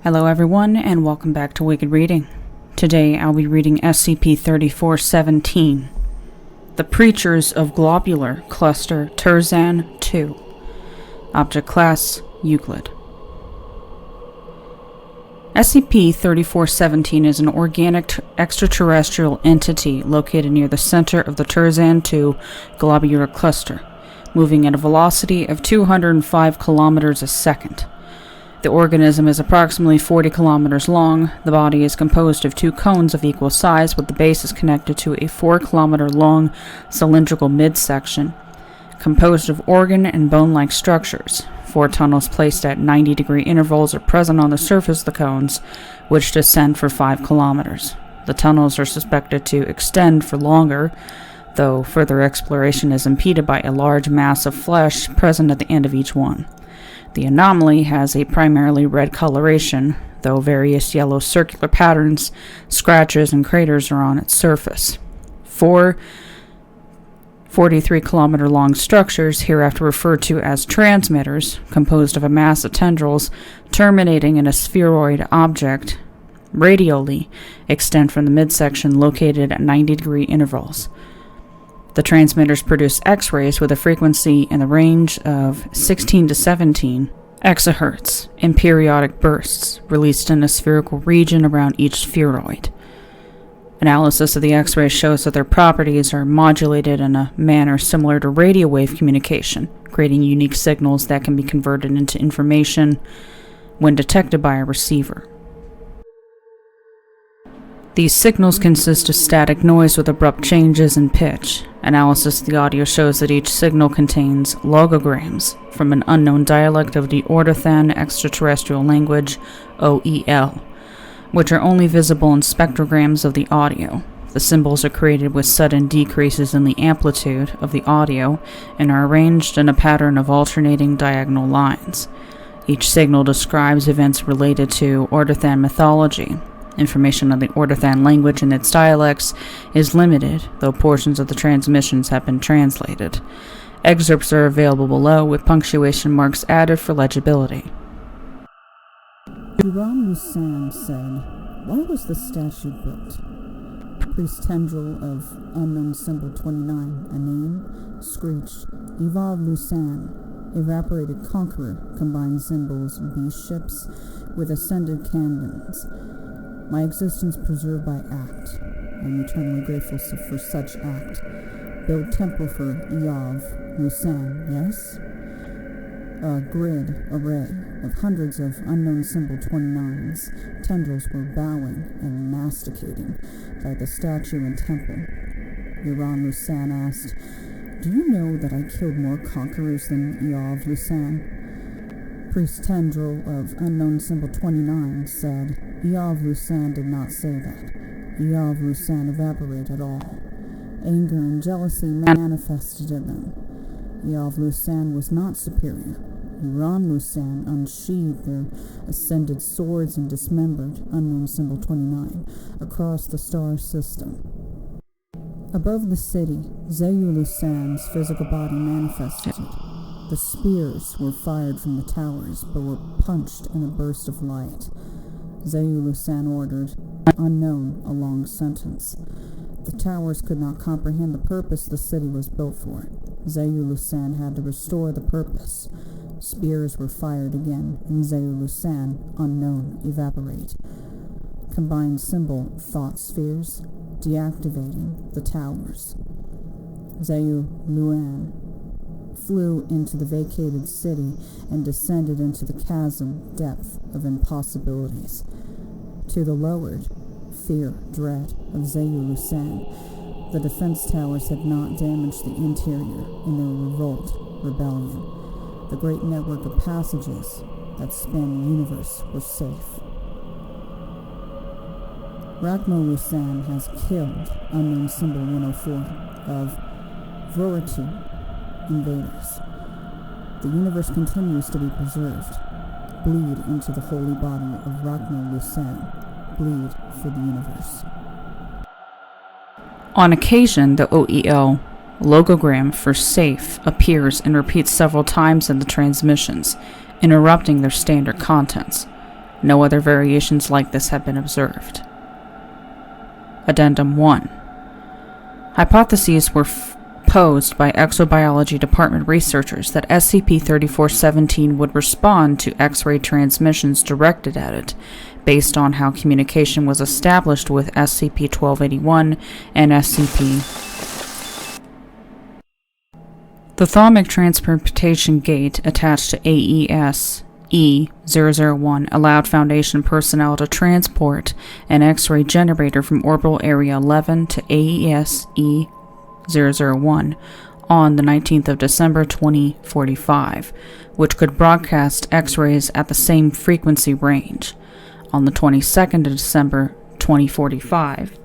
Hello everyone, and welcome back to Wicked Reading. Today I'll be reading SCP-3417, The Preachers of Globular, Cluster Terzan 2. Object Class, Euclid. SCP-3417 is an organic extraterrestrial entity located near the center of the Terzan 2 globular cluster, moving at a velocity of 205 kilometers a second. The organism is approximately 40 kilometers long. The body is composed of two cones of equal size, with the base is connected to a 4-kilometer long cylindrical midsection, composed of organ and bone-like structures. 4 tunnels placed at 90-degree intervals are present on the surface of the cones, which descend for 5 kilometers. The tunnels are suspected to extend for longer, though further exploration is impeded by a large mass of flesh present at the end of each one. The anomaly has a primarily red coloration, though various yellow circular patterns, scratches, and craters are on its surface. 4 43-kilometer-long structures, hereafter referred to as transmitters, composed of a mass of tendrils terminating in a spheroid object, radially extend from the midsection located at 90-degree intervals. The transmitters produce X-rays with a frequency in the range of 16 to 17 exahertz in periodic bursts, released in a spherical region around each spheroid. Analysis of the X-rays shows that their properties are modulated in a manner similar to radio wave communication, creating unique signals that can be converted into information when detected by a receiver. These signals consist of static noise with abrupt changes in pitch. Analysis of the audio shows that each signal contains logograms from an unknown dialect of the Ordothan extraterrestrial language, OEL, which are only visible in spectrograms of the audio. The symbols are created with sudden decreases in the amplitude of the audio and are arranged in a pattern of alternating diagonal lines. Each signal describes events related to Ordothan mythology. Information on the Ordothan language and its dialects is limited, though portions of the transmissions have been translated. Excerpts are available below, with punctuation marks added for legibility. Musan said, "Why was the statue built?" Priest Tendril of Unknown Symbol 29, a name, screeched. Evolved Lusan, evaporated conqueror, combined symbols, beast ships with ascended cannons. My existence preserved by act. I am eternally grateful for such act. Build temple for Eov, Lusan, yes? A grid array of hundreds of Unknown Symbol 29s. Tendrils were bowing and masticating by the statue and temple. Iran Lusan asked, "Do you know that I killed more conquerors than Eov Lusan?" Priest Tendril of Unknown Symbol 29 said, Eov Lusan did not say that. Eov Lusan evaporated at all. Anger and jealousy manifested in them. Eov Lusan was not superior. Iran Lusan unsheathed their ascended swords and dismembered Unknown Symbol 29 across the star system. Above the city, Zayu Lusan's physical body manifested. The spears were fired from the towers, but were punched in a burst of light. Zayu Lusan ordered, "Unknown," a long sentence. The towers could not comprehend the purpose the city was built for. Zayu Lusan had to restore the purpose. Spears were fired again, and Zayu Lusan, unknown, evaporate. Combined symbol, thought spheres, deactivating the towers. Zayu Luan flew into the vacated city and descended into the chasm depth of impossibilities. To the lowered, fear, dread of Zayu Lusan, the defense towers had not damaged the interior in their rebellion. The great network of passages that span the universe were safe. Ragmo Lusan has killed Unknown Symbol 104 of Voratu invaders. The universe continues to be preserved. Bleed into the holy body of Ragmo Lusan. Bleed for the universe. On occasion, the OEL logogram for safe appears and repeats several times in the transmissions, interrupting their standard contents. No other variations like this have been observed. Addendum 1. Hypotheses were posed by exobiology department researchers that SCP-3417 would respond to X-ray transmissions directed at it, based on how communication was established with SCP-1281 and SCP. The thalamic transportation gate attached to AES E-001 allowed Foundation personnel to transport an X-ray generator from Orbital Area 11 to AES E-001 on the 19th of December 2045, which could broadcast X-rays at the same frequency range. On the 22nd of December 2045,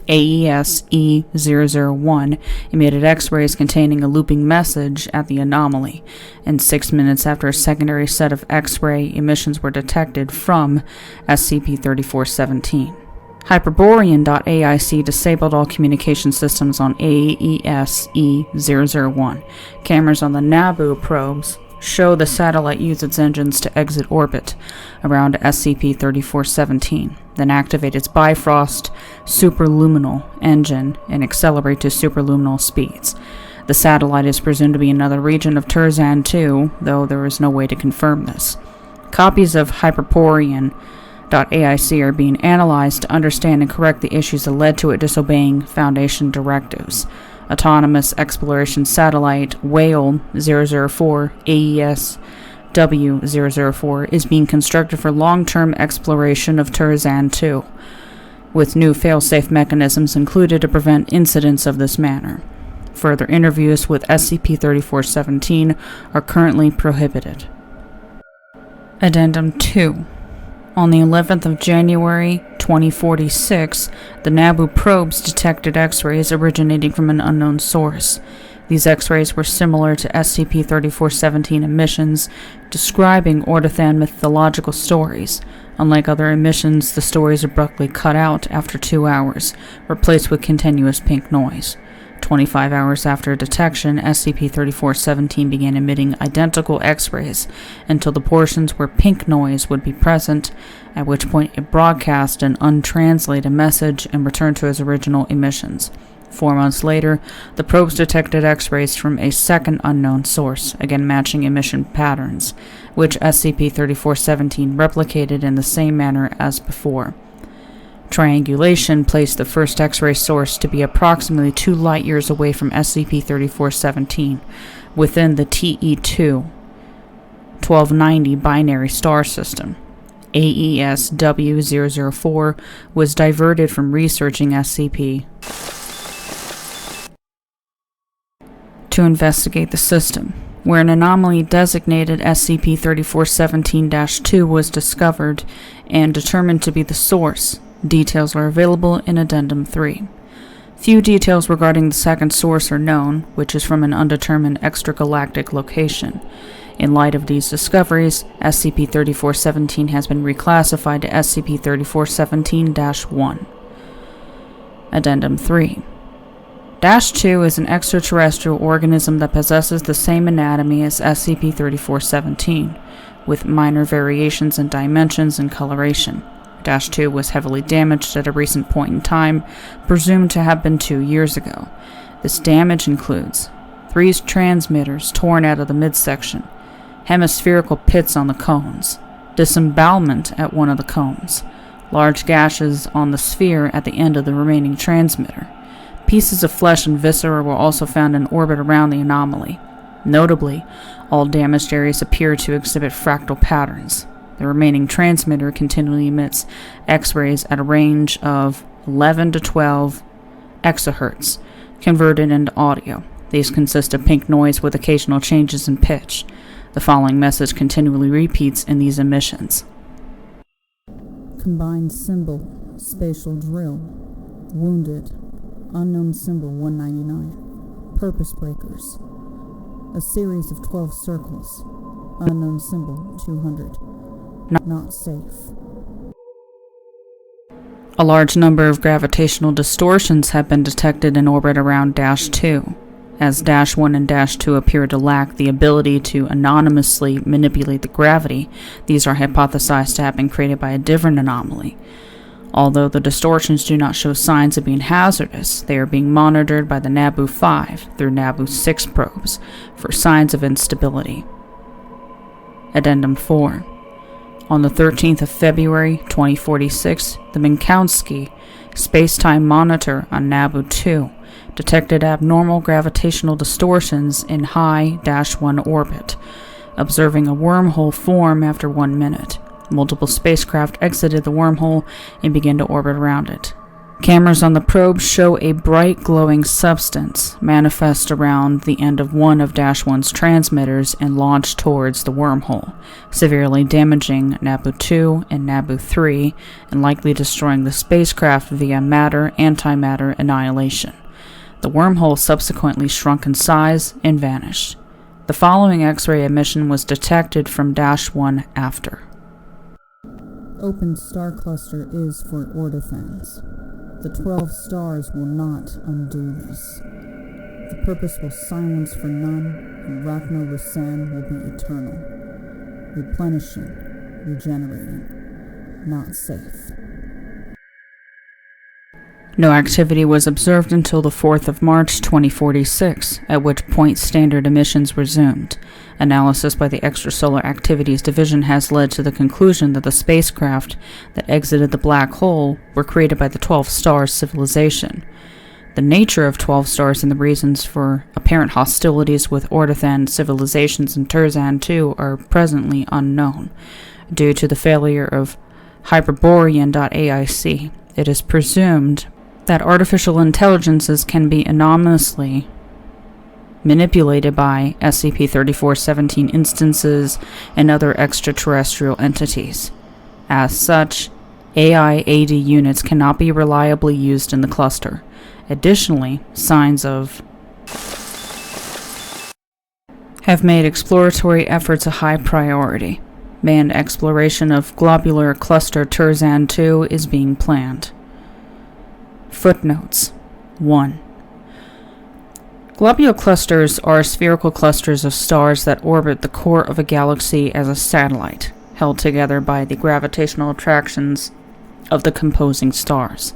AES E-001 emitted X-rays containing a looping message at the anomaly, and 6 minutes after a secondary set of X-ray emissions were detected from SCP-3417. Hyperborean.AIC disabled all communication systems on AES E-001. Cameras on the Nabu probes show the satellite use its engines to exit orbit around SCP-3417, then activate its Bifrost superluminal engine and accelerate to superluminal speeds. The satellite is presumed to be another region of Terzan 2, though there is no way to confirm this. Copies of Hyperborean.AIC are being analyzed to understand and correct the issues that led to it disobeying Foundation directives. Autonomous Exploration Satellite Whale 004 AES W004 is being constructed for long-term exploration of Terzan 2, with new fail-safe mechanisms included to prevent incidents of this manner. Further interviews with SCP-3417 are currently prohibited. Addendum 2. On the 11th of January 2046, the Nabu probes detected X-rays originating from an unknown source. These X-rays were similar to SCP-3417 emissions, describing Ordothan mythological stories. Unlike other emissions, the stories abruptly cut out after 2 hours, replaced with continuous pink noise. 25 hours after detection, SCP-3417 began emitting identical X-rays until the portions where pink noise would be present, at which point it broadcast an untranslated message and returned to its original emissions. 4 months later, the probes detected X-rays from a second unknown source, again matching emission patterns, which SCP-3417 replicated in the same manner as before. Triangulation placed the first X-ray source to be approximately 2 light-years away from SCP-3417, within the TE2 1290 binary star system. AES W004 was diverted from researching SCP to investigate the system, where an anomaly designated SCP-3417-2 was discovered and determined to be the source. Details are available in Addendum 3. Few details regarding the second source are known, which is from an undetermined extragalactic location. In light of these discoveries, SCP-3417 has been reclassified to SCP-3417-1. Addendum 3. -2 is an extraterrestrial organism that possesses the same anatomy as SCP-3417, with minor variations in dimensions and coloration. -2 was heavily damaged at a recent point in time, presumed to have been 2 years ago. This damage includes 3 transmitters torn out of the midsection, hemispherical pits on the cones, disembowelment at one of the cones, large gashes on the sphere at the end of the remaining transmitter. Pieces of flesh and viscera were also found in orbit around the anomaly. Notably, all damaged areas appear to exhibit fractal patterns. The remaining transmitter continually emits X-rays at a range of 11 to 12 exahertz, converted into audio. These consist of pink noise with occasional changes in pitch. The following message continually repeats in these emissions. Combined symbol, spatial drill. Wounded, unknown symbol 199. Purpose breakers. A series of 12 circles. Unknown symbol 200. Not safe. A large number of gravitational distortions have been detected in orbit around -2. as -1 and -2 appear to lack the ability to anonymously manipulate the gravity, these are hypothesized to have been created by a different anomaly. Although the distortions do not show signs of being hazardous, they are being monitored by the Nabu 5 through Nabu 6 probes for signs of instability. Addendum 4. On the 13th of February 2046, the Minkowski space-time monitor on Nabu 2 detected abnormal gravitational distortions in high -1 orbit, observing a wormhole form after 1 minute. Multiple spacecraft exited the wormhole and began to orbit around it. Cameras on the probe show a bright glowing substance manifest around the end of one of -1's transmitters and launch towards the wormhole, severely damaging Nabu 2 and Nabu 3 and likely destroying the spacecraft via matter-antimatter annihilation. The wormhole subsequently shrunk in size and vanished. The following X-ray emission was detected from -1 after. Open star cluster is for Ordithans. The 12 stars will not undo this. The purposeful silence for none, and Rachno Lusan will be eternal. Replenishing, regenerating, not safe. No activity was observed until the 4th of March 2046, at which point standard emissions resumed. Analysis by the Extrasolar Activities Division has led to the conclusion that the spacecraft that exited the black hole were created by the 12 Stars civilization. The nature of 12 Stars and the reasons for apparent hostilities with Ordithan civilizations in Terzan 2 are presently unknown. Due to the failure of Hyperborean.aic, it is presumed that artificial intelligences can be anonymously manipulated by SCP-3417 instances and other extraterrestrial entities. As such, AI-AD units cannot be reliably used in the cluster. Additionally, signs of have made exploratory efforts a high priority. Manned exploration of Globular Cluster Terzan 2 is being planned. Footnotes 1. Globular clusters are spherical clusters of stars that orbit the core of a galaxy as a satellite, held together by the gravitational attractions of the composing stars.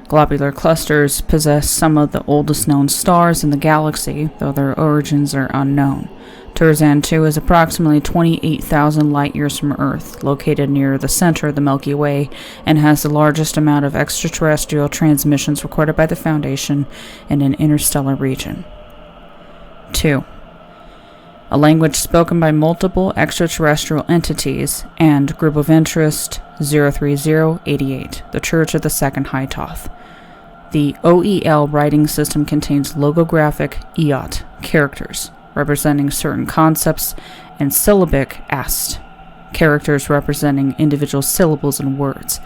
Globular clusters possess some of the oldest known stars in the galaxy, though their origins are unknown. Terzan 2 is approximately 28,000 light-years from Earth, located near the center of the Milky Way, and has the largest amount of extraterrestrial transmissions recorded by the Foundation in an interstellar region. 2. A language spoken by multiple extraterrestrial entities and Group of Interest 03088, the Church of the Second High Toth. The OEL writing system contains logographic EOT characters representing certain concepts, and syllabic AST, characters representing individual syllables and words.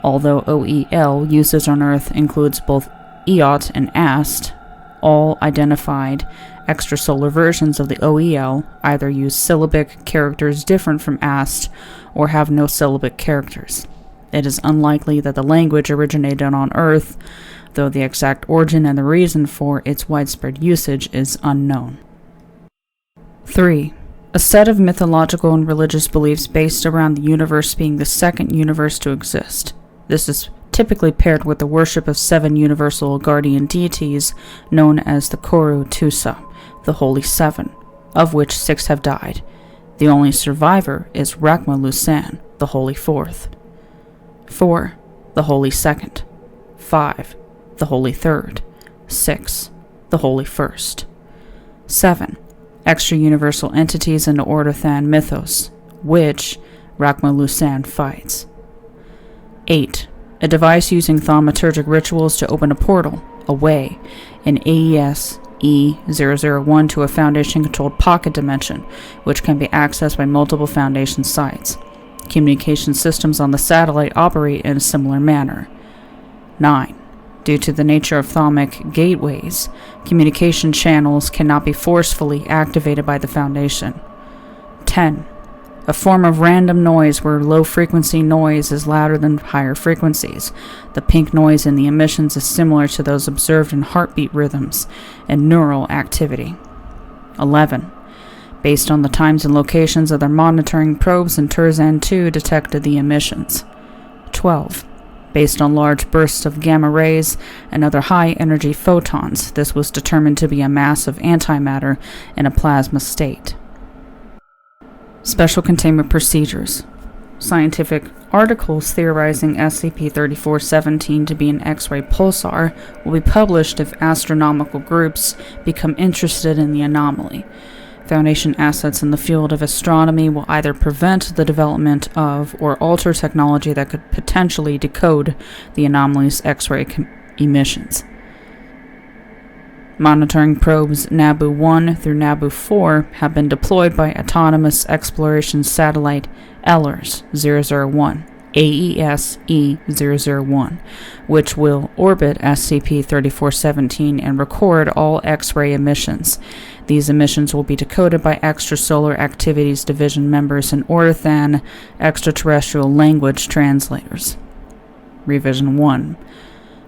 Although OEL usage on Earth includes both EOT and AST, all identified extrasolar versions of the OEL either use syllabic characters different from AST or have no syllabic characters. It is unlikely that the language originated on Earth, though the exact origin and the reason for its widespread usage is unknown. 3. A set of mythological and religious beliefs based around the universe being the second universe to exist. This is typically paired with the worship of 7 universal guardian deities known as the Koru Tusa, the Holy Seven, of which 6 have died. The only survivor is Rachma Lusan, the Holy Fourth. 4. The Holy Second. 5. The Holy Third. 6. The Holy First. 7. Extra-universal entities in the Ordithan mythos, which Rachma Lusan fights. 8. A device using thaumaturgic rituals to open a portal, a way, in AES E001 to a Foundation-controlled pocket dimension, which can be accessed by multiple Foundation sites. Communication systems on the satellite operate in a similar manner. 9. Due to the nature of thaumic gateways, communication channels cannot be forcefully activated by the Foundation. 10. a form of random noise where low-frequency noise is louder than higher frequencies. The pink noise in the emissions is similar to those observed in heartbeat rhythms and neural activity. 11. Based on the times and locations of their monitoring probes, and Terzan-2 detected the emissions. 12. Based on large bursts of gamma rays and other high-energy photons, this was determined to be a mass of antimatter in a plasma state. Special containment procedures. Scientific articles theorizing SCP-3417 to be an X-ray pulsar will be published if astronomical groups become interested in the anomaly. Foundation assets in the field of astronomy will either prevent the development of or alter technology that could potentially decode the anomaly's X-ray emissions. Monitoring probes NABU-1 through NABU-4 have been deployed by Autonomous Exploration Satellite ELERS-001, AES-E001, which will orbit SCP-3417 and record all X-ray emissions. These emissions will be decoded by Extrasolar Activities Division members and Orthan extraterrestrial language translators. Revision 1.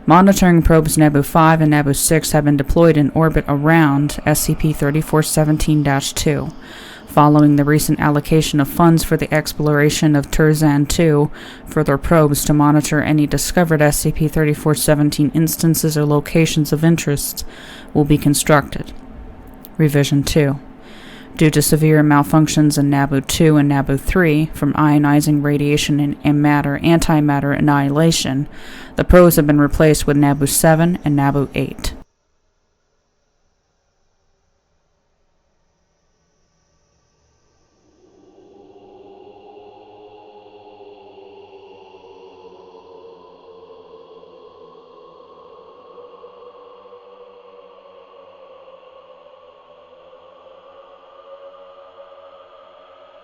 Monitoring probes NABU-5 and NABU-6 have been deployed in orbit around SCP-3417-2. Following the recent allocation of funds for the exploration of Terzan-2, further probes to monitor any discovered SCP-3417 instances or locations of interest will be constructed. Revision 2. Due to severe malfunctions in NABU-2 and NABU-3 from ionizing radiation and antimatter annihilation, the probes have been replaced with NABU-7 and NABU-8.